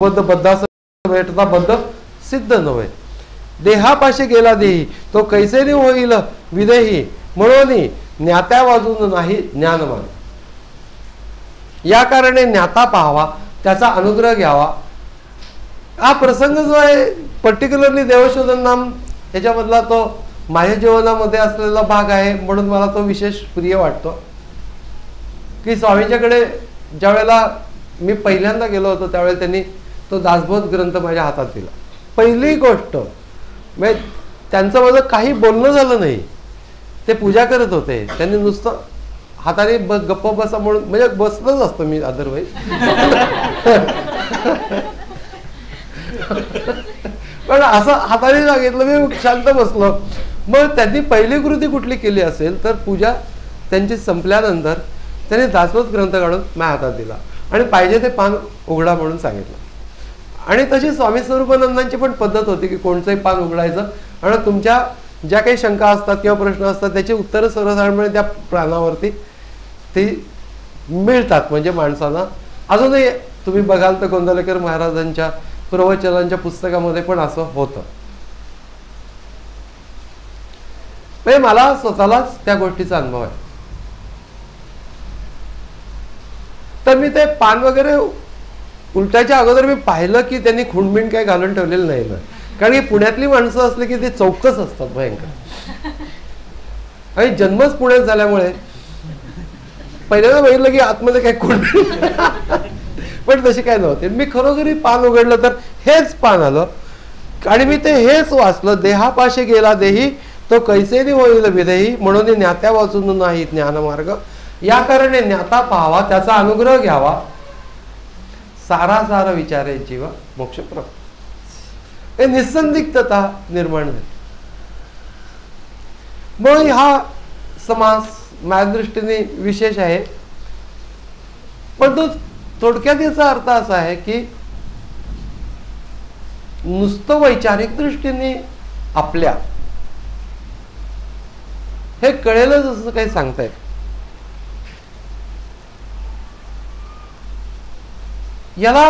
बद्ध बद्धास भेटता बद्ध सिद्ध नव्हे. देहापाशी गेला देही तो कैसेने होईल विदेही, म्हणून ज्ञात्या वाजून नाही ज्ञानमान. या कारणे ज्ञाता पाहावा, त्याचा अनुग्रह घ्यावा. हा प्रसंग जो आहे पर्टिक्युलरली देवशोधन नाम याच्यामधला तो माझ्या जीवनामध्ये असलेला भाग आहे, म्हणून मला तो विशेष प्रिय वाटतो. की स्वामींच्याकडे ज्या वेळेला मी पहिल्यांदा गेलो होतो त्यावेळेला त्यांनी तो दासबोध ग्रंथ माझ्या हातात दिला. पहिली गोष्ट म्हणजे त्यांचं माझं काही बोलणं झालं नाही, ते पूजा करत होते. त्यांनी नुसतं हाताने गप्प बसा म्हणून, म्हणजे बसलंच असतो मी अदरवाईज, पण असं हाताने सांगितलं, मी शांत बसलो. मग त्यांनी पहिली कृती कुठली केली असेल तर पूजा त्यांची संपल्यानंतर त्यांनी दासबोध ग्रंथ काढून माझ्या हातात दिला आणि पाहिजे ते पान उघडा म्हणून सांगितलं. आणि तशी स्वामी स्वरूपानंदांची पण पद्धत होती की कोणतंही पान उघडायचं आणि तुमच्या ज्या काही शंका असतात किंवा प्रश्न असतात त्याची उत्तरं सर्वसाधारणपणे त्या प्राणावरती ती मिळतात. म्हणजे माणसांना अजूनही तुम्ही बघाल तर गोंदवलेकर महाराजांच्या प्रवचनांच्या पुस्तकामध्ये पण असं होतं. म्हणजे मला स्वतःलाच त्या गोष्टीचा अनुभव आहे. तर मी ते पान वगैरे उलटायच्या अगोदर मी पाहिलं की त्यांनी खुणबिण काय घालून ठेवलेलं नाही ना, कारण की पुण्यातली माणसं असली की ते चौकस असतात भयंकर. आणि जन्मच पुण्यात झाल्यामुळे पहिल्यांदा बघितलं की आतमध्ये काय खुणबिण, पण तशी काय नव्हते. मी खरोखरी पान उघडलं तर हेच पान आलं आणि मी ते हेच वाचलं. देहापाशी गेला देही तो कैसेने होईल विदेही, म्हणून ज्ञात्या वाचून नाही ज्ञानमार्ग. या कारणे ज्ञाता पाहावा, त्याचा अनुग्रह घ्यावा. सारा सारा विचारे जीवा मोक्षप्रद. हे निसंदिग्धता निर्माण झाली. मग हा समास माझ्या दृष्टीने विशेष आहे, पण तो थोडक्यात याचा अर्थ असा आहे की नुसतं वैचारिक दृष्टीने आपल्या हे कळेलच असं काही सांगता येत. याला